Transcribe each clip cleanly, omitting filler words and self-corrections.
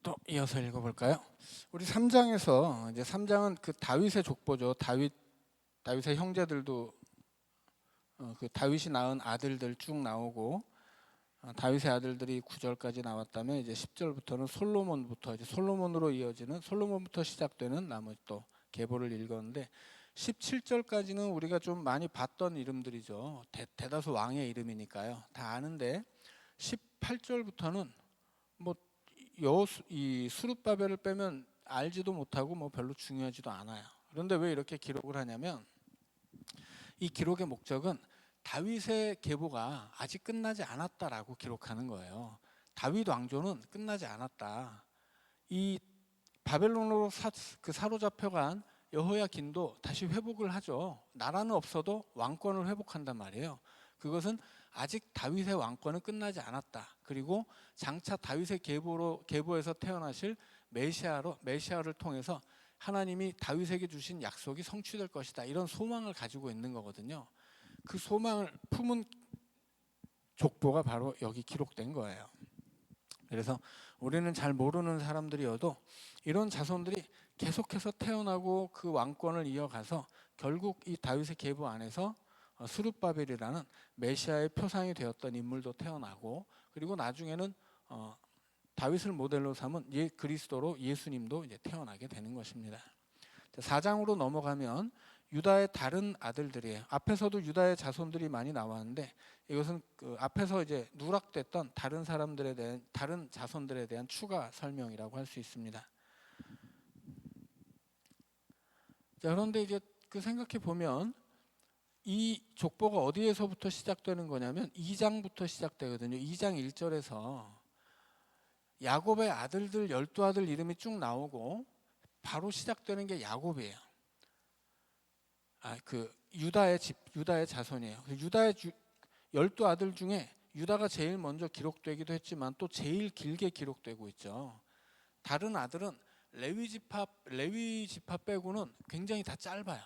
또 이어서 읽어볼까요? 우리 3장에서 이제 3장은 그 다윗의 족보죠. 다윗의 형제들도 그 다윗이 낳은 아들들 쭉 나오고 다윗의 아들들이 9절까지 나왔다면 이제 10절부터는 솔로몬부터 이제 솔로몬으로 이어지는 솔로몬부터 시작되는 나머지 또 계보를 읽었는데 17절까지는 우리가 좀 많이 봤던 이름들이죠. 대다수 왕의 이름이니까요. 다 아는데 18절부터는 뭐 이 수룹바벨을 빼면 알지도 못하고 뭐 별로 중요하지도 않아요. 그런데 왜 이렇게 기록을 하냐면 이 기록의 목적은 다윗의 계보가 아직 끝나지 않았다라고 기록하는 거예요. 다윗 왕조는 끝나지 않았다. 이 바벨론으로 사로잡혀간 여호야긴도 다시 회복을 하죠. 나라는 없어도 왕권을 회복한단 말이에요. 그것은 아직 다윗의 왕권은 끝나지 않았다. 그리고 장차 다윗의 계보에서 태어나실 메시아를 통해서 하나님이 다윗에게 주신 약속이 성취될 것이다. 이런 소망을 가지고 있는 거거든요. 그 소망을 품은 족보가 바로 여기 기록된 거예요. 그래서 우리는 잘 모르는 사람들이어도 이런 자손들이 계속해서 태어나고 그 왕권을 이어가서 결국 이 다윗의 계보 안에서 스룹바벨이라는 메시아의 표상이 되었던 인물도 태어나고, 그리고 나중에는 다윗을 모델로 삼은 그리스도로 예수님도 이제 태어나게 되는 것입니다. 4장으로 넘어가면 유다의 다른 아들들이에요. 앞에서도 유다의 자손들이 많이 나왔는데 이것은 그 앞에서 이제 누락됐던 다른 자손들에 대한 추가 설명이라고 할 수 있습니다. 자, 그런데 이제 그 생각해 보면 이 족보가 어디에서부터 시작되는 거냐면 2장부터 시작되거든요. 2장 1절에서 야곱의 아들들 12아들 이름이 쭉 나오고 바로 시작되는 게 야곱이에요. 그 유다의 자손이에요. 유다의 12아들 중에 유다가 제일 먼저 기록되기도 했지만 또 제일 길게 기록되고 있죠. 다른 아들은 레위 지파 빼고는 굉장히 다 짧아요.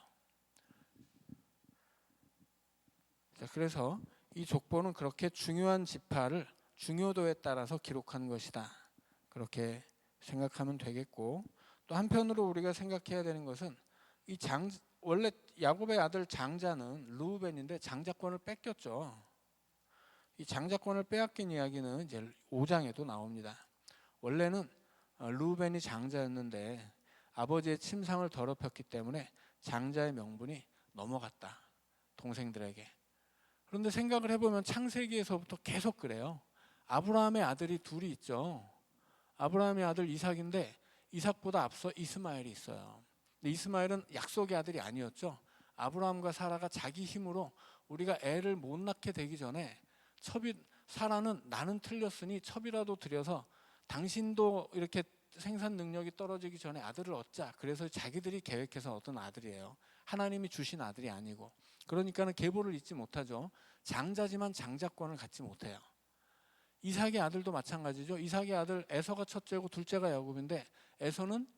자, 그래서 이 족보는 그렇게 중요한 지파를 중요도에 따라서 기록한 것이다. 그렇게 생각하면 되겠고, 또 한편으로 우리가 생각해야 되는 것은 원래 야곱의 아들 장자는 르우벤인데 장자권을 뺏겼죠. 이 장자권을 빼앗긴 이야기는 이제 5장에도 나옵니다. 원래는 르우벤이 장자였는데 아버지의 침상을 더럽혔기 때문에 장자의 명분이 넘어갔다, 동생들에게. 그런데 생각을 해보면 창세기에서부터 계속 그래요. 아브라함의 아들이 둘이 있죠. 아브라함의 아들 이삭인데 이삭보다 앞서 이스마엘이 있어요. 근데 이스마엘은 약속의 아들이 아니었죠. 아브라함과 사라가 자기 힘으로 우리가 애를 못 낳게 되기 전에 사라는 나는 틀렸으니 첩이라도 들여서 당신도 이렇게 생산 능력이 떨어지기 전에 아들을 얻자. 그래서 자기들이 계획해서 얻은 아들이에요. 하나님이 주신 아들이 아니고. 그러니까는 계보를 잊지 못하죠. 장자지만 장자권을 갖지 못해요. 이삭의 아들도 마찬가지죠. 이삭의 아들 에서가 첫째고 둘째가 야곱인데 에서는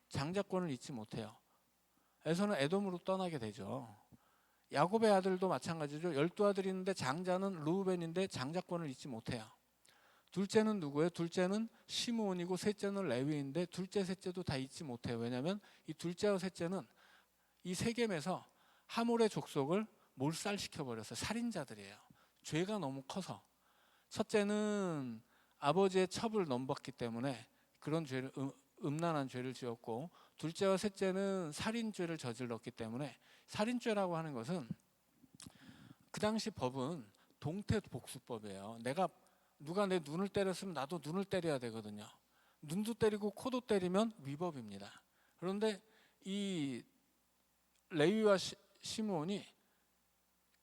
장자권을 잊지 못해요. 에서는 에돔으로 떠나게 되죠. 야곱의 아들도 마찬가지죠. 12아들이 있는데 장자는 르우벤인데 장자권을 잊지 못해요. 둘째는 누구예요? 둘째는 시므온이고 셋째는 레위인데 둘째 셋째도 다 잊지 못해요. 왜냐하면 이 둘째와 셋째는 이 세겜에서 하몰의 족속을 몰살시켜버렸어요. 살인자들이에요. 죄가 너무 커서. 첫째는 아버지의 첩을 넘봤기 때문에 그런 죄를 음란한 죄를 지었고, 둘째와 셋째는 살인죄를 저질렀기 때문에, 살인죄라고 하는 것은 그 당시 법은 동태복수법이에요. 누가 내 눈을 때렸으면 나도 눈을 때려야 되거든요. 눈도 때리고 코도 때리면 위법입니다. 그런데 이 레위와 시므온이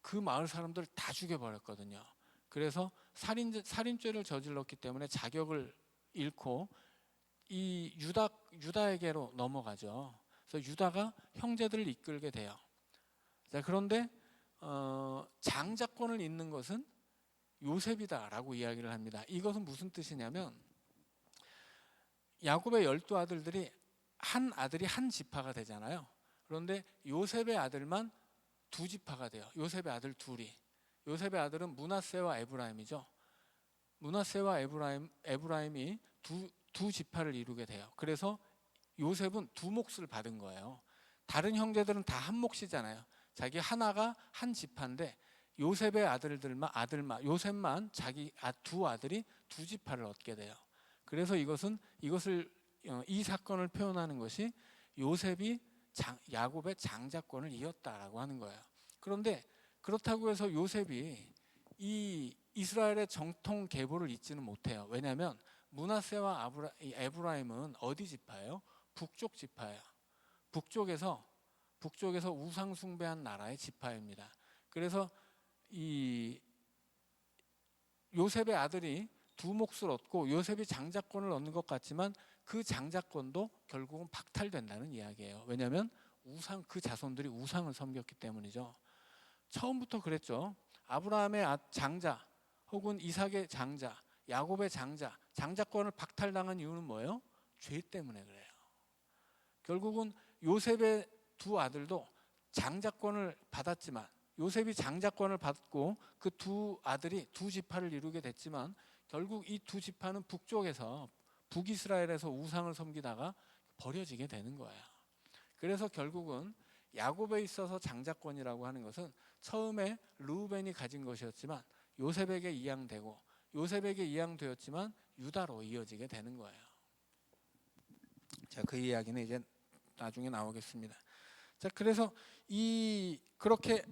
그 마을 사람들을 다 죽여버렸거든요. 그래서 살인죄를 저질렀기 때문에 자격을 잃고 이 유다에게로 넘어가죠. 그래서 유다가 형제들을 이끌게 돼요. 자, 그런데 장자권을 잇는 것은 요셉이다라고 이야기를 합니다. 이것은 무슨 뜻이냐면 야곱의 12아들들이 한 아들이 한 지파가 되잖아요. 그런데 요셉의 아들만 두 지파가 돼요. 요셉의 아들 둘이. 요셉의 아들은 므낫세와 에브라임이죠. 므낫세와 에브라임이 두 지파를 이루게 돼요. 그래서 요셉은 두 몫을 받은 거예요. 다른 형제들은 다 한 몫이잖아요. 자기 하나가 한 지파인데 요셉의 아들만 요셉만 자기 두 아들이 두 지파를 얻게 돼요. 그래서 이것을 이 사건을 표현하는 것이 요셉이 야곱의 장자권을 이었다라고 하는 거예요. 그런데 그렇다고 해서 요셉이 이 이스라엘의 정통 계보를 잇지는 못해요. 왜냐하면 므낫세와 에브라임은 어디 지파예요? 북쪽 지파예요. 북쪽에서 우상 숭배한 나라의 지파입니다. 그래서 이 요셉의 아들이 두 몫을 얻고 요셉이 장자권을 얻는 것 같지만 그 장자권도 결국은 박탈된다는 이야기예요. 왜냐하면 그 자손들이 우상을 섬겼기 때문이죠. 처음부터 그랬죠. 아브라함의 장자 혹은 이삭의 장자, 야곱의 장자권을 박탈당한 이유는 뭐예요? 죄 때문에 그래요. 결국은 요셉의 두 아들도 장자권을 받았지만 요셉이 장자권을 받고 그 두 아들이 두 지파를 이루게 됐지만 결국 이 두 지파는 북이스라엘에서 우상을 섬기다가 버려지게 되는 거예요. 그래서 결국은 야곱에 있어서 장자권이라고 하는 것은 처음에 르우벤이 가진 것이었지만 요셉에게 이양되었지만 유다로 이어지게 되는 거예요. 자, 그 이야기는 이제 나중에 나오겠습니다. 자, 그래서 그렇게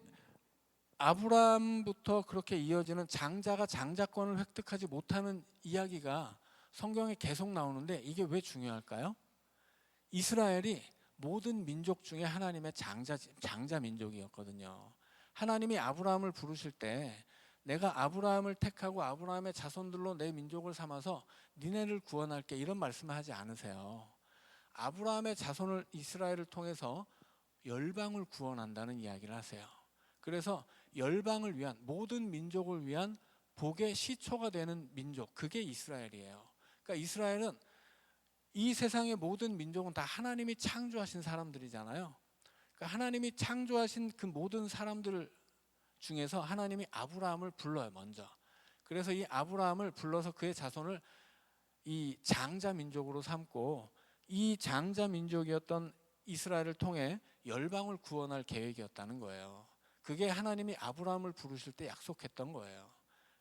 아브라함부터 그렇게 이어지는 장자가 장자권을 획득하지 못하는 이야기가 성경에 계속 나오는데 이게 왜 중요할까요? 이스라엘이 모든 민족 중에 하나님의 장자 민족이었거든요. 하나님이 아브라함을 부르실 때 내가 아브라함을 택하고 아브라함의 자손들로 내 민족을 삼아서 니네를 구원할게 이런 말씀을 하지 않으세요. 아브라함의 자손을 이스라엘을 통해서 열방을 구원한다는 이야기를 하세요. 그래서 열방을 위한 모든 민족을 위한 복의 시초가 되는 민족, 그게 이스라엘이에요. 그러니까 이스라엘은 이 세상의 모든 민족은 다 하나님이 창조하신 사람들이잖아요. 그러니까 하나님이 창조하신 그 모든 사람들 중에서 하나님이 아브라함을 불러요, 먼저. 그래서 이 아브라함을 불러서 그의 자손을 이 장자 민족으로 삼고 이 장자 민족이었던 이스라엘을 통해 열방을 구원할 계획이었다는 거예요. 그게 하나님이 아브라함을 부르실 때 약속했던 거예요.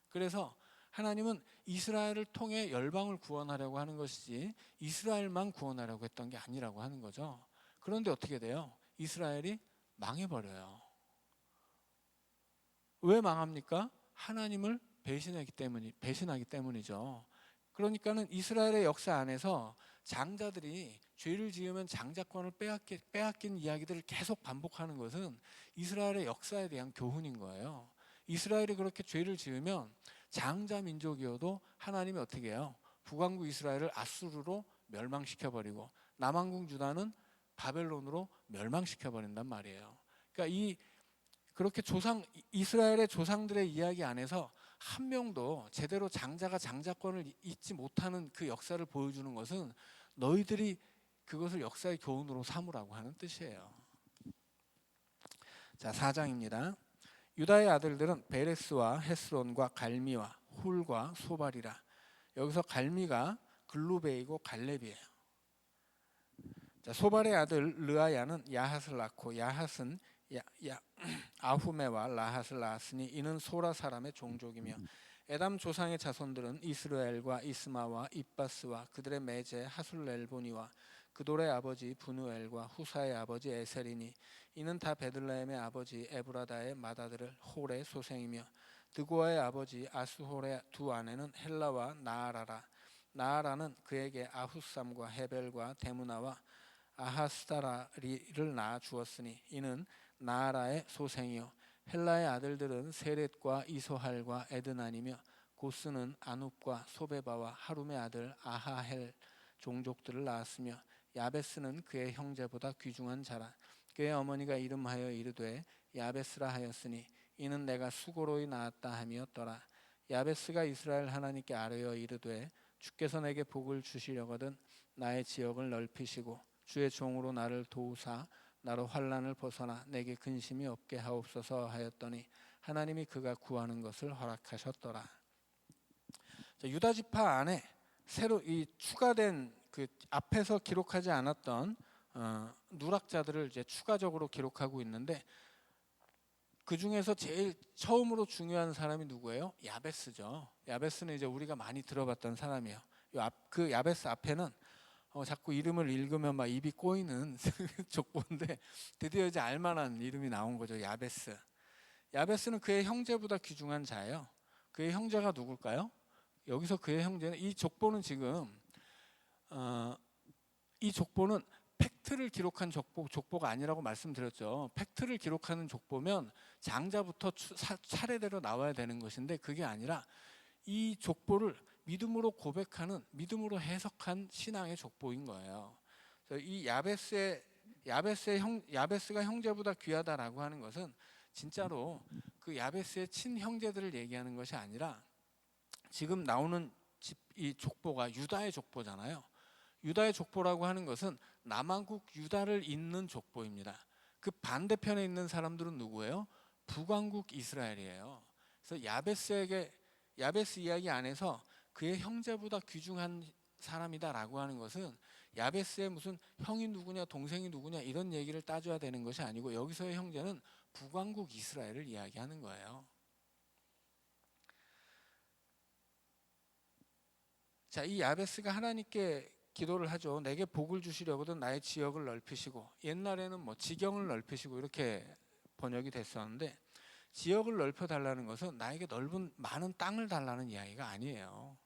그래서 하나님은 이스라엘을 통해 열방을 구원하려고 하는 것이지 이스라엘만 구원하려고 했던 게 아니라고 하는 거죠. 그런데 어떻게 돼요? 이스라엘이 망해버려요. 왜 망합니까? 하나님을 배신하기 때문이죠. 그러니까는 이스라엘의 역사 안에서 장자들이 죄를 지으면 장자권을 빼앗긴 이야기들을 계속 반복하는 것은 이스라엘의 역사에 대한 교훈인 거예요. 이스라엘이 그렇게 죄를 지으면 장자 민족이어도 하나님이 어떻게 해요? 북왕국 이스라엘을 아수르로 멸망시켜버리고 남왕국 유다는 바벨론으로 멸망시켜버린단 말이에요. 그러니까 그렇게 이스라엘의 조상들의 이야기 안에서 한 명도 제대로 장자가 장자권을 잇지 못하는 그 역사를 보여주는 것은 너희들이 그것을 역사의 교훈으로 삼으라고 하는 뜻이에요. 자, 4장입니다. 유다의 아들들은 베레스와 헤스론과 갈미와 훌과 소발이라. 여기서 갈미가 글루베이고 갈렙이에요. 자, 소발의 아들 르아야는 야핫을 낳고 야핫은 아후메와 라핫을 낳았으니 이는 소라 사람의 종족이며 에담 조상의 자손들은 이스라엘과 이스마와 입바스와 그들의 매제 하술렐보니와 그돌의 아버지 분우엘과 후사의 아버지 에셀이니 이는 다 베들레헴의 아버지 에브라다의 맏아들 홀의 소생이며 드고아의 아버지 아스홀의 두 아내는 헬라와 나아라라. 나아라는 그에게 아후삼과 헤벨과 데무나와 아하스다라리를 낳아 주었으니 이는 나아라의 소생이요 헬라의 아들들은 세렛과 이소할과 에드난이며 고스는 아눕과 소베바와 하룸의 아들 아하헬 종족들을 낳았으며 야베스는 그의 형제보다 귀중한 자라. 그의 어머니가 이름하여 이르되 야베스라 하였으니 이는 내가 수고로이 낳았다 함이었더라. 야베스가 이스라엘 하나님께 아뢰어 이르되 주께서 내게 복을 주시려거든 나의 지역을 넓히시고 주의 종으로 나를 도우사 나로 환난을 벗어나 내게 근심이 없게 하옵소서 하였더니 하나님이 그가 구하는 것을 허락하셨더라. 자, 유다 지파 안에 새로 이 추가된 그 앞에서 기록하지 않았던 누락자들을 이제 추가적으로 기록하고 있는데, 그 중에서 제일 처음으로 중요한 사람이 누구예요? 야베스죠. 야베스는 이제 우리가 많이 들어봤던 사람이에요. 그 야베스 앞에는 자꾸 이름을 읽으면 막 입이 꼬이는 족보인데, 드디어 이제 알만한 이름이 나온 거죠. 야베스. 야베스는 그의 형제보다 귀중한 자예요. 그의 형제가 누굴까요? 여기서 그의 형제는, 이 족보는 지금 이 족보는 팩트를 기록한 족보가 아니라고 말씀드렸죠. 팩트를 기록하는 족보면 장자부터 차례대로 나와야 되는 것인데, 그게 아니라 이 족보를 믿음으로 고백하는, 믿음으로 해석한 신앙의 족보인 거예요. 그래서 이 야베스가 형제보다 귀하다라고 하는 것은 진짜로 그 야베스의 친형제들을 얘기하는 것이 아니라, 지금 나오는 이 족보가 유다의 족보잖아요. 유다의 족보라고 하는 것은 남왕국 유다를 잇는 족보입니다. 그 반대편에 있는 사람들은 누구예요? 북왕국 이스라엘이에요. 그래서 야베스 이야기 안에서 그의 형제보다 귀중한 사람이다라고 하는 것은 야베스의 무슨 형이 누구냐 동생이 누구냐 이런 얘기를 따져야 되는 것이 아니고, 여기서의 형제는 북왕국 이스라엘을 이야기하는 거예요. 자, 이 야베스가 하나님께 기도를 하죠. 내게 복을 주시려거든 나의 지역을 넓히시고, 옛날에는 뭐 지경을 넓히시고 이렇게 번역이 됐었는데, 지역을 넓혀 달라는 것은 나에게 많은 땅을 달라는 이야기가 아니에요.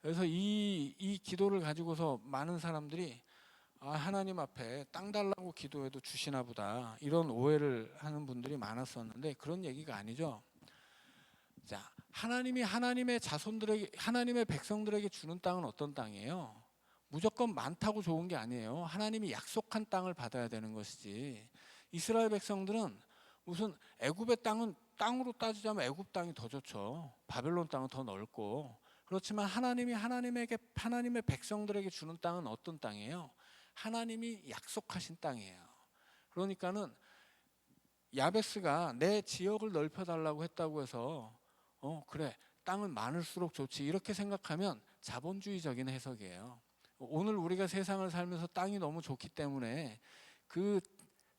그래서 이 기도를 가지고서 많은 사람들이 하나님 앞에 땅 달라고 기도해도 주시나 보다, 이런 오해를 하는 분들이 많았었는데, 그런 얘기가 아니죠. 자, 하나님이 하나님의 자손들에게, 하나님의 백성들에게 주는 땅은 어떤 땅이에요? 무조건 많다고 좋은 게 아니에요. 하나님이 약속한 땅을 받아야 되는 것이지. 이스라엘 백성들은 무슨 애굽의 땅은, 땅으로 따지자면 애굽 땅이 더 좋죠. 바벨론 땅은 더 넓고. 그렇지만 하나님이 하나님의 백성들에게 주는 땅은 어떤 땅이에요? 하나님이 약속하신 땅이에요. 그러니까는 야베스가 내 지역을 넓혀달라고 했다고 해서 그래 땅은 많을수록 좋지 이렇게 생각하면 자본주의적인 해석이에요. 오늘 우리가 세상을 살면서 땅이 너무 좋기 때문에 그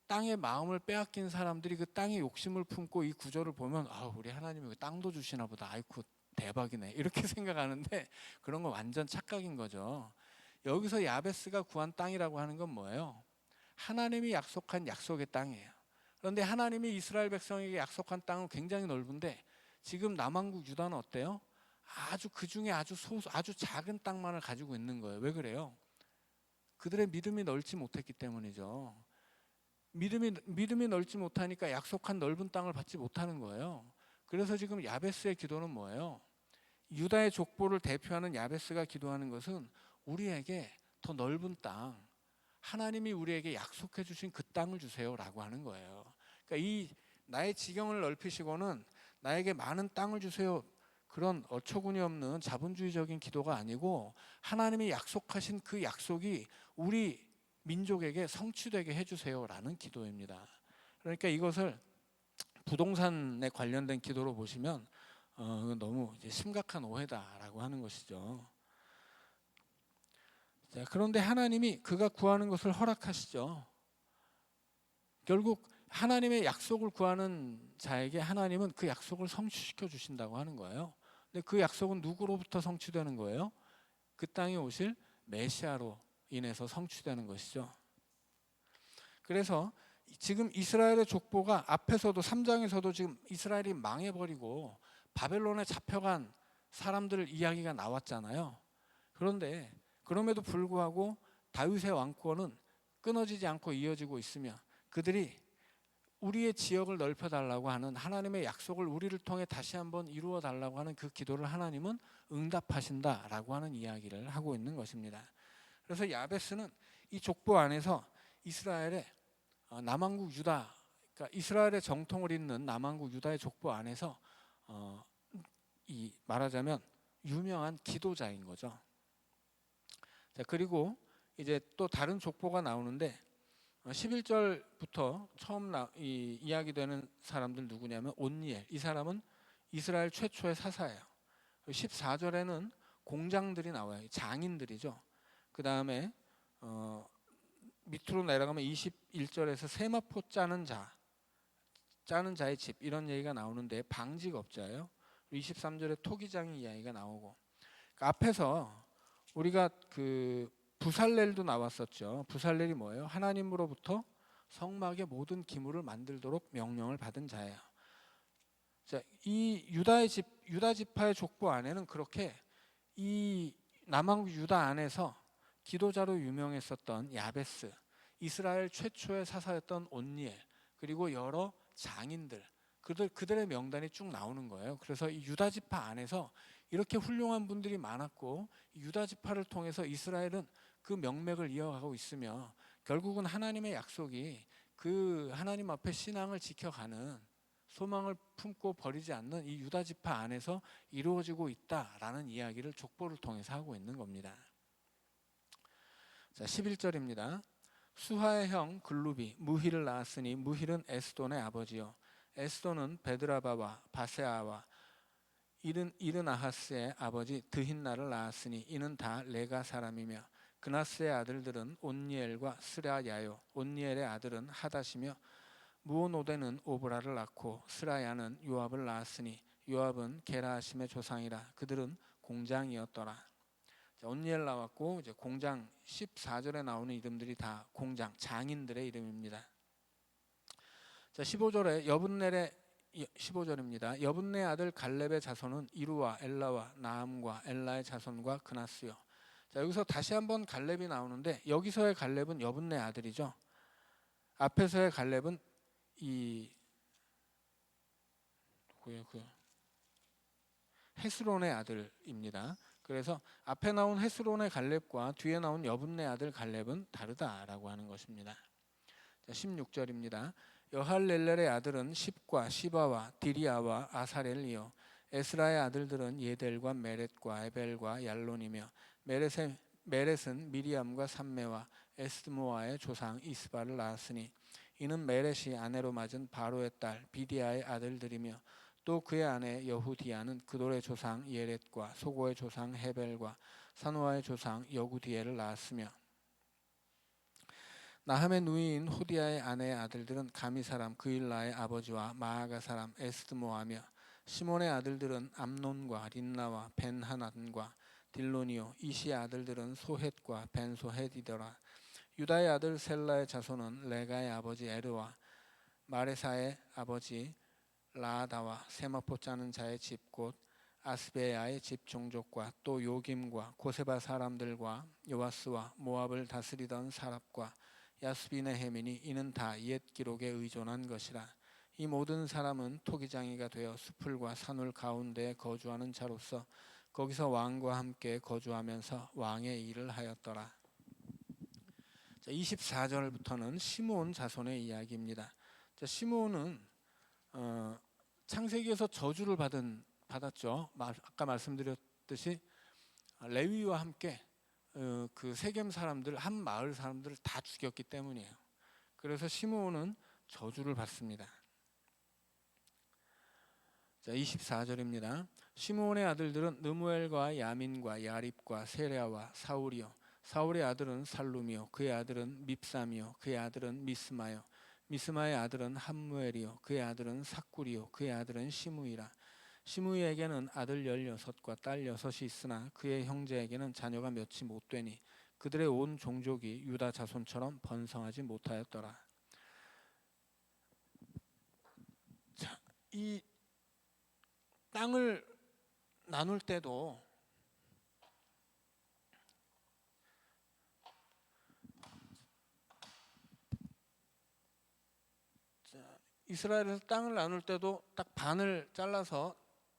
땅의 마음을 빼앗긴 사람들이 그 땅에 욕심을 품고 이 구절을 보면 우리 하나님이 땅도 주시나 보다, 아이쿠 대박이네 이렇게 생각하는데, 그런 건 완전 착각인 거죠. 여기서 야베스가 구한 땅이라고 하는 건 뭐예요? 하나님이 약속한 약속의 땅이에요. 그런데 하나님이 이스라엘 백성에게 약속한 땅은 굉장히 넓은데, 지금 남왕국 유다는 어때요? 아주 그 중에 아주 작은 땅만을 가지고 있는 거예요. 왜 그래요? 그들의 믿음이 넓지 못했기 때문이죠. 믿음이 넓지 못하니까 약속한 넓은 땅을 받지 못하는 거예요. 그래서 지금 야베스의 기도는 뭐예요? 유다의 족보를 대표하는 야베스가 기도하는 것은 우리에게 더 넓은 땅, 하나님이 우리에게 약속해 주신 그 땅을 주세요라고 하는 거예요. 그러니까 이 나의 지경을 넓히시고는 나에게 많은 땅을 주세요, 그런 어처구니 없는 자본주의적인 기도가 아니고, 하나님이 약속하신 그 약속이 우리 민족에게 성취되게 해주세요라는 기도입니다. 그러니까 이것을 부동산에 관련된 기도로 보시면 너무 이제 심각한 오해다라고 하는 것이죠. 자, 그런데 하나님이 그가 구하는 것을 허락하시죠. 결국 하나님의 약속을 구하는 자에게 하나님은 그 약속을 성취시켜 주신다고 하는 거예요. 근데 그 약속은 누구로부터 성취되는 거예요? 그 땅에 오실 메시아로 인해서 성취되는 것이죠. 그래서 지금 이스라엘의 족보가 앞에서도 3장에서도 지금 이스라엘이 망해버리고 바벨론에 잡혀간 사람들 이야기가 나왔잖아요. 그런데 그럼에도 불구하고 다윗의 왕권은 끊어지지 않고 이어지고 있으며, 그들이 우리의 지역을 넓혀달라고 하는 하나님의 약속을 우리를 통해 다시 한번 이루어 달라고 하는 그 기도를 하나님은 응답하신다라고 하는 이야기를 하고 있는 것입니다. 그래서 야베스는 이 족보 안에서 이스라엘의 남왕국 유다, 그러니까 이스라엘의 정통을 잇는 남왕국 유다의 족보 안에서 이 말하자면 유명한 기도자인 거죠. 자, 그리고 이제 또 다른 족보가 나오는데 11절부터 처음 이야기되는 사람들 누구냐면 온니엘, 이 사람은 이스라엘 최초의 사사예요. 14절에는 공장들이 나와요. 장인들이죠. 그 다음에 밑으로 내려가면 21절에서 세마포 짜는 자의 집 이런 얘기가 나오는데 방직업자예요. 23절에 토기장의 이야기가 나오고, 그러니까 앞에서 우리가 그 부살렐도 나왔었죠. 부살렐이 뭐예요? 하나님으로부터 성막의 모든 기물을 만들도록 명령을 받은 자예요. 자, 이 유다 지파의 족보 안에는 그렇게 이 남왕국 유다 안에서 기도자로 유명했었던 야베스, 이스라엘 최초의 사사였던 온니엘, 그리고 여러 장인들, 그들의 명단이 쭉 나오는 거예요. 그래서 이 유다 지파 안에서 이렇게 훌륭한 분들이 많았고, 유다 지파를 통해서 이스라엘은 그 명맥을 이어가고 있으며, 결국은 하나님의 약속이 그 하나님 앞에 신앙을 지켜가는, 소망을 품고 버리지 않는 이 유다 지파 안에서 이루어지고 있다라는 이야기를 족보를 통해서 하고 있는 겁니다. 자, 11절입니다. 수하의 형 글루비 무힐을 낳았으니 무힐은 에스돈의 아버지요 에스돈은 베드라바와 바세아와 이르나하스의 아버지 드힌나를 낳았으니 이는 다 레가 사람이며 그나스의 아들들은 온니엘과 스라야요 온니엘의 아들은 하닷이며 무오노데는 오브라를 낳고 스라야는 요압을 낳았으니 요압은 게라하심의 조상이라 그들은 공장이었더라. 온니엘 나왔고, 이제 공장 14절에 나오는 이름들이 다 공장 장인들의 이름입니다. 자, 15절입니다. 여분네 아들 갈렙의 자손은 이루와 엘라와 나함과 엘라의 자손과 그나스요. 자, 여기서 다시 한번 갈렙이 나오는데, 여기서의 갈렙은 여분네 아들이죠. 앞에서의 갈렙은 헤스론의 아들입니다. 그래서 앞에 나온 헤스론의 갈렙과 뒤에 나온 여분네 아들 갈렙은 다르다라고 하는 것입니다. 16절입니다. 여할렐렐의 아들은 십과 시바와 디리아와 아사렐이요 에스라의 아들들은 예델과 메렛과 에벨과 얄론이며 메렛은 미리암과 삼메와 에스드모아의 조상 이스바를 낳았으니 이는 메렛이 아내로 맞은 바로의 딸 비디아의 아들들이며 또 그의 아내 여후디아는 그돌의 조상 예렛과 소고의 조상 헤벨과 사노아의 조상 여구디엘을 낳았으며 나함의 누이인 호디아의 아내의 아들들은 가미 사람 그일라의 아버지와 마아가 사람 에스드모아며 시몬의 아들들은 암논과 린나와 벤하난과 딜로니오 이시의 아들들은 소헷과 벤소헷이더라. 유다의 아들 셀라의 자손은 레가의 아버지 에르와 마레사의 아버지 라아다와 세마포 짜는 자의 집 곧 아스베야의 집 종족과 또 요김과 고세바 사람들과 요아스와 모압을 다스리던 사랍과 야스빈의 해민이 이는 다 옛 기록에 의존한 것이라. 이 모든 사람은 토기장이가 되어 수풀과 산울 가운데에 거주하는 자로서 거기서 왕과 함께 거주하면서 왕의 일을 하였더라. 자, 24절부터는 시므온 자손의 이야기입니다. 자, 시므온은 창세기에서 저주를 받았죠. 아까 말씀드렸듯이 레위와 함께 그 세겜 사람들, 한 마을 사람들을 다 죽였기 때문이에요. 그래서 시므온은 저주를 받습니다. 자, 24절입니다. 시므온의 아들들은 느무엘과 야민과 야립과 세랴와 사울이요 사울의 아들은 살룸이요 그의 아들은 밉삼이요 그의 아들은 미스마요 미스마의 아들은 함무엘이요 그의 아들은 삭굴이요 그의 아들은 시므이라. 시므이에게는 아들 16과 딸 6이 있으나 그의 형제에게는 자녀가 몇이 못 되니 그들의 온 종족이 유다 자손처럼 번성하지 못하였더라. 자, 이 땅을 나눌 때도 이스라엘에서 땅을 나눌 때도 딱 반을 잘라서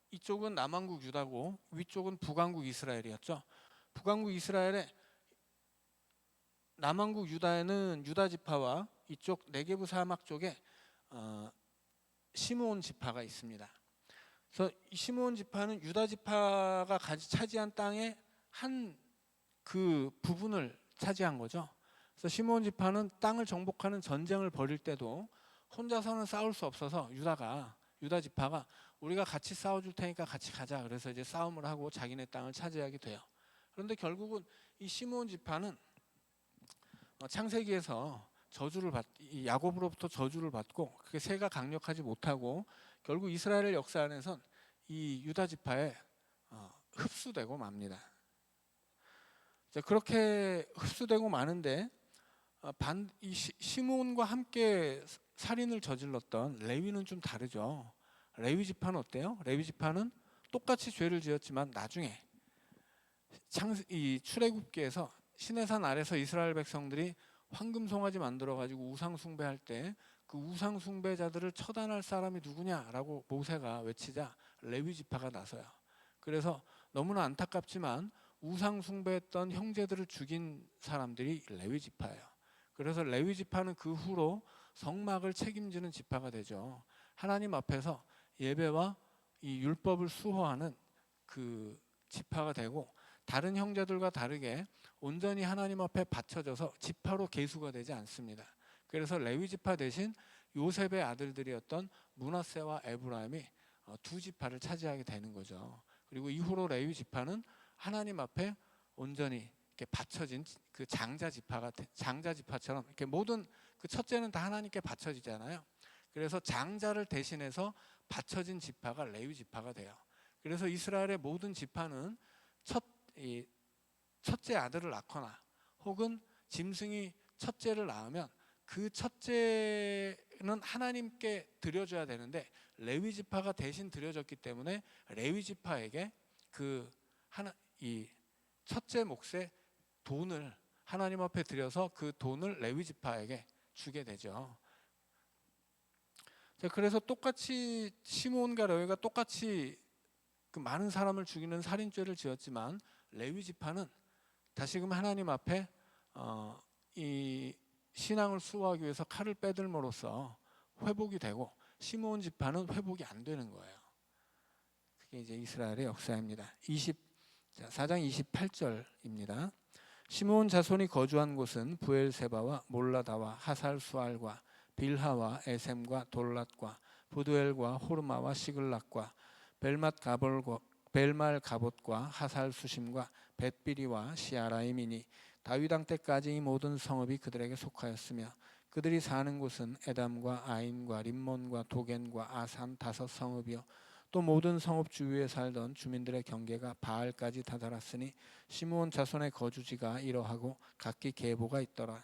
이쪽은 남왕국 유다고 위쪽은 북왕국 이스라엘이었죠. 북왕국 이스라엘의 남왕국 유다에는 유다 지파와 이쪽 네게부 사막 쪽에 시므온 지파가 있습니다. 그래서 이 시므온 지파는 유다 지파가 차지한 땅의 한 그 부분을 차지한 거죠. 그래서 시므온 지파는 땅을 정복하는 전쟁을 벌일 때도 혼자서는 싸울 수 없어서 유다 지파가 우리가 같이 싸워줄 테니까 같이 가자. 그래서 이제 싸움을 하고 자기네 땅을 차지하게 돼요. 그런데 결국은 이 시므온 지파는 창세기에서 이 야곱으로부터 저주를 받고 그게 새가 강력하지 못하고 결국 이스라엘 역사 안에선 이 유다 지파에 흡수되고 맙니다. 그렇게 흡수되고 마는데 이 시므온과 함께 살인을 저질렀던 레위는 좀 다르죠. 레위 지파는 어때요? 레위 지파는 똑같이 죄를 지었지만 나중에 이 출애굽기에서 시내산 아래서 이스라엘 백성들이 황금 송아지 만들어 가지고 우상 숭배할 때 그 우상 숭배자들을 처단할 사람이 누구냐라고 모세가 외치자 레위 지파가 나서요. 그래서 너무나 안타깝지만 우상 숭배했던 형제들을 죽인 사람들이 레위 지파예요. 그래서 레위 지파는 그 후로 성막을 책임지는 지파가 되죠. 하나님 앞에서 예배와 이 율법을 수호하는 그 지파가 되고 다른 형제들과 다르게 온전히 하나님 앞에 바쳐져서 지파로 계수가 되지 않습니다. 그래서 레위 지파 대신 요셉의 아들들이었던 므낫세와 에브라임이 두 지파를 차지하게 되는 거죠. 그리고 이후로 레위 지파는 하나님 앞에 온전히 이렇게 바쳐진 그 장자 지파처럼 이렇게 모든 그 첫째는 다 하나님께 바쳐지잖아요. 그래서 장자를 대신해서 바쳐진 지파가 레위 지파가 돼요. 그래서 이스라엘의 모든 지파는 첫째 아들을 낳거나 혹은 짐승이 첫째를 낳으면 그 첫째는 하나님께 드려줘야 되는데 레위 지파가 대신 드려졌기 때문에 레위 지파에게 이 첫째 몫의 돈을 하나님 앞에 드려서 그 돈을 레위 지파에게 주게 되죠. 그래서 똑같이 시므온과 레위가 똑같이 그 많은 사람을 죽이는 살인죄를 지었지만 레위 지파는 다시금 하나님 앞에 이 신앙을 수호하기 위해서 칼을 빼들므로써 회복이 되고 시므온 지파는 회복이 안 되는 거예요. 그게 이제 이스라엘의 역사입니다. 4장 28절입니다. 시므온 자손이 거주한 곳은 부엘세바와 몰라다와 하살수알과 빌하와 에셈과 돌랏과 부두엘과 호르마와 시글락과 벨말 가봇과 하살 수심과 벳비리와 시아라임이니 다윗 왕 때까지 이 모든 성읍이 그들에게 속하였으며 그들이 사는 곳은 에담과 아인과 림몬과 도겐과 아산 5 성읍이요 또 모든 성읍 주위에 살던 주민들의 경계가 바알까지 다다랐으니 시므온 자손의 거주지가 이러하고 각기 계보가 있더라.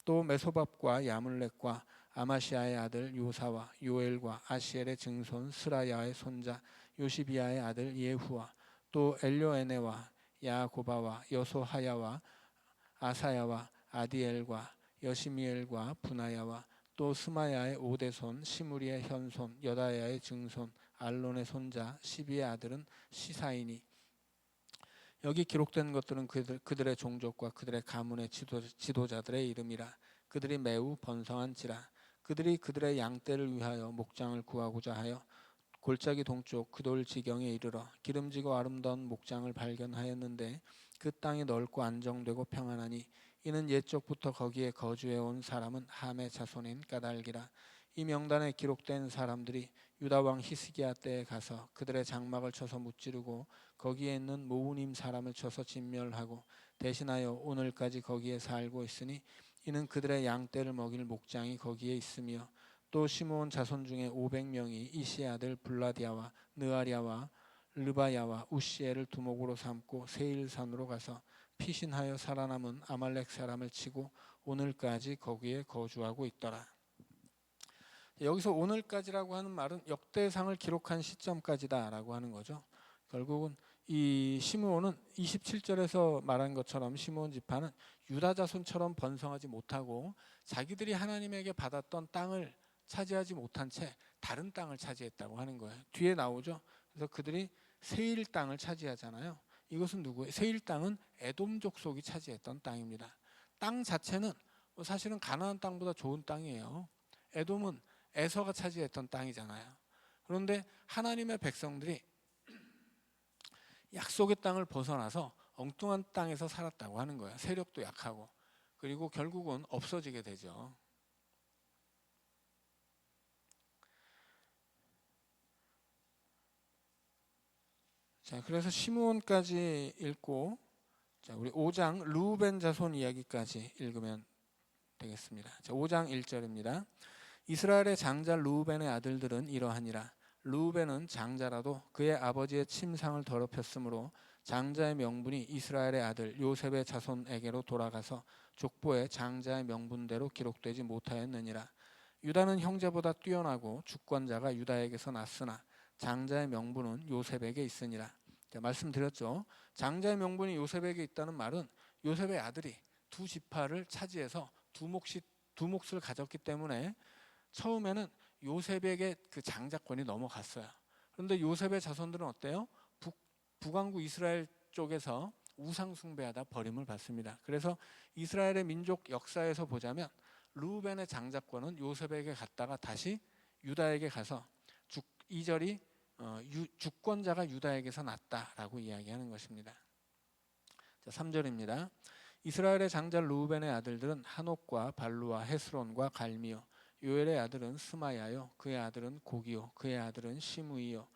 또 메소밥과 야물렉과 아마시아의 아들 요사와 요엘과 아시엘의 증손 스라야의 손자 요시비아의 아들 예후와 또 엘료에네와 야고바와 여소하야와 아사야와 아디엘과 여시미엘과 분하야와 또 스마야의 5대손 시무리의 현손 여다야의 증손 알론의 손자 시비의 아들은 시사이니 여기 기록된 것들은 그들의 종족과 그들의 가문의 지도자들의 이름이라. 그들이 매우 번성한지라. 그들이 그들의 양떼를 위하여 목장을 구하고자 하여 골짜기 동쪽 그 돌 지경에 이르러 기름지고 아름다운 목장을 발견하였는데 그 땅이 넓고 안정되고 평안하니 이는 옛적부터 거기에 거주해온 사람은 함의 자손인 까달기라. 이 명단에 기록된 사람들이 유다 왕 히스기야 때에 가서 그들의 장막을 쳐서 무찌르고 거기에 있는 모우님 사람을 쳐서 진멸하고 대신하여 오늘까지 거기에 살고 있으니 이는 그들의 양떼를 먹일 목장이 거기에 있으며 또 시므온 자손 중에 500명이 이시의 아들 블라디아와 느아리아와 르바야와 우시엘을 두목으로 삼고 세일산으로 가서 피신하여 살아남은 아말렉 사람을 치고 오늘까지 거기에 거주하고 있더라. 여기서 오늘까지라고 하는 말은 역대상을 기록한 시점까지다라고 하는 거죠. 결국은 이 시므온은 27절에서 말한 것처럼 시므온 지파는 유다 자손처럼 번성하지 못하고 자기들이 하나님에게 받았던 땅을 차지하지 못한 채 다른 땅을 차지했다고 하는 거예요. 뒤에 나오죠. 그래서 그들이 세일 땅을 차지하잖아요. 이것은 누구예요? 세일 땅은 에돔 족속이 차지했던 땅입니다. 땅 자체는 사실은 가나안 땅보다 좋은 땅이에요. 에돔은 에서가 차지했던 땅이잖아요. 그런데 하나님의 백성들이 약속의 땅을 벗어나서 엉뚱한 땅에서 살았다고 하는 거예요. 세력도 약하고. 그리고 결국은 없어지게 되죠. 자, 그래서 시므온까지 읽고 자, 우리 5장 르우벤 자손 이야기까지 읽으면 되겠습니다. 자, 5장 1절입니다. 이스라엘의 장자 르우벤의 아들들은 이러하니라. 르우벤은 장자라도 그의 아버지의 침상을 더럽혔으므로 장자의 명분이 이스라엘의 아들 요셉의 자손에게로 돌아가서 족보에 장자의 명분대로 기록되지 못하였느니라. 유다는 형제보다 뛰어나고 주권자가 유다에게서 났으나 장자의 명분은 요셉에게 있으니라. 자, 말씀드렸죠. 장자의 명분이 요셉에게 있다는 말은 요셉의 아들이 두 지파를 차지해서 두 몫을 가졌기 때문에 처음에는 요셉에게 그 장자권이 넘어갔어요. 그런데 요셉의 자손들은 어때요? 북왕국 이스라엘 쪽에서 우상 숭배하다 버림을 받습니다. 그래서 이스라엘의 민족 역사에서 보자면 르우벤의 장자권은 요셉에게 갔다가 다시 유다에게 가서 2절이 주권자가 유다에게서 났다라고 이야기하는 것입니다. 자, 3절입니다. 이스라엘의 장자 르우벤의 아들들은 한옥과 발루와 헤스론과 갈미요. 요엘의 아들은 스마야요. 그의 아들은 고기요. 그의 아들은 시므이요.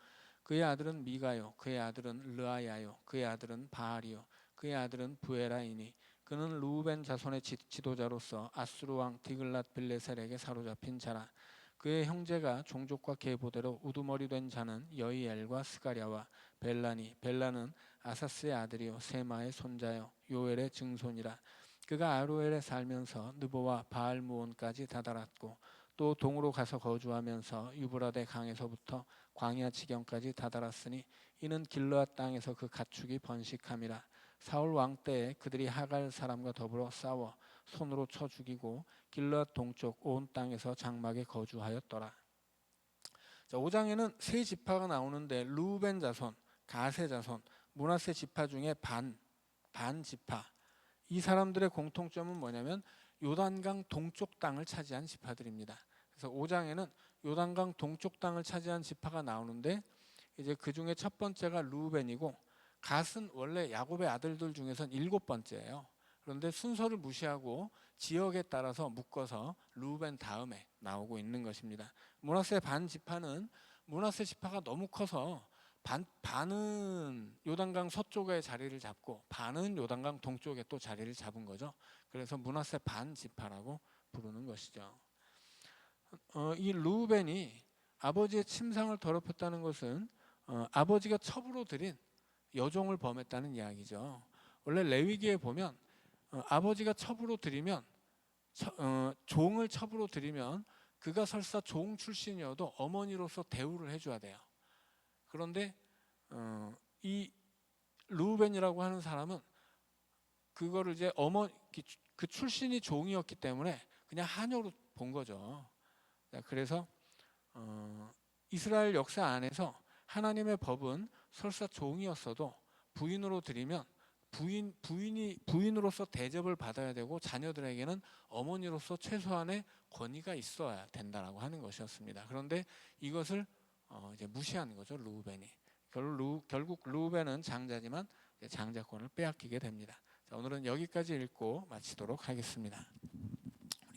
그의 아들은 미가요. 그의 아들은 르아야요. 그의 아들은 바알이요. 그의 아들은 부에라이니 그는 르우벤 자손의 지도자로서 아수르 왕 디글랏 빌레셀에게 사로잡힌 자라. 그의 형제가 종족과 계보대로 우두머리 된 자는 여이엘과 스가랴와 벨라니. 벨라는 아사스의 아들이요 세마의 손자요 요엘의 증손이라. 그가 아로엘에 살면서 느보와 바알무온까지 다다랐고 또 동으로 가서 거주하면서 유브라데 강에서부터 광야 지경까지 다다랐으니 이는 길르앗 땅에서 그 가축이 번식함이라. 사울 왕 때에 그들이 하갈 사람과 더불어 싸워 손으로 쳐 죽이고 길르앗 동쪽 온 땅에서 장막에 거주하였더라. 자, 5장에는 세 지파가 나오는데 르우벤 자손, 가세 자손, 므낫세 지파 중에 반 지파, 이 사람들의 공통점은 뭐냐면 요단강 동쪽 땅을 차지한 지파들입니다. 그래서 5장에는 요단강 동쪽 땅을 차지한 지파가 나오는데 이제 그 중에 첫 번째가 르우벤이고 갓은 원래 야곱의 아들들 중에선 7번째예요. 그런데 순서를 무시하고 지역에 따라서 묶어서 르우벤 다음에 나오고 있는 것입니다. 므낫세 반 지파는 므낫세 지파가 너무 커서 반은 요단강 서쪽에 자리를 잡고 반은 요단강 동쪽에 또 자리를 잡은 거죠. 그래서 므낫세 반 지파라고 부르는 것이죠. 이 르우벤이 아버지의 침상을 더럽혔다는 것은 아버지가 첩으로 들인 여종을 범했다는 이야기죠. 원래 레위기에 보면 아버지가 첩으로 들이면 종을 첩으로 들이면 그가 설사 종 출신이어도 어머니로서 대우를 해줘야 돼요. 그런데 이 르우벤이라고 하는 사람은 그거를 이제 그 출신이 종이었기 때문에 그냥 하녀로 본 거죠. 그래서 이스라엘 역사 안에서 하나님의 법은 설사 종이었어도 부인으로 들이면 부인으로서 대접을 받아야 되고 자녀들에게는 어머니로서 최소한의 권위가 있어야 된다라고 하는 것이었습니다. 그런데 이것을 이제 무시하는 거죠, 르우벤이. 결국 르우벤은 장자지만 장자권을 빼앗기게 됩니다. 자, 오늘은 여기까지 읽고 마치도록 하겠습니다.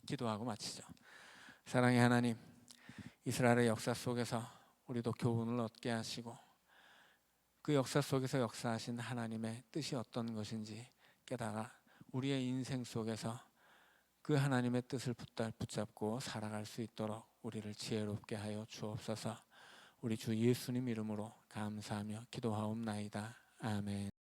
기도하고 마치죠. 사랑의 하나님, 이스라엘의 역사 속에서 우리도 교훈을 얻게 하시고 그 역사 속에서 역사하신 하나님의 뜻이 어떤 것인지 깨달아 우리의 인생 속에서 그 하나님의 뜻을 붙잡고 살아갈 수 있도록 우리를 지혜롭게 하여 주옵소서. 우리 주 예수님 이름으로 감사하며 기도하옵나이다. 아멘.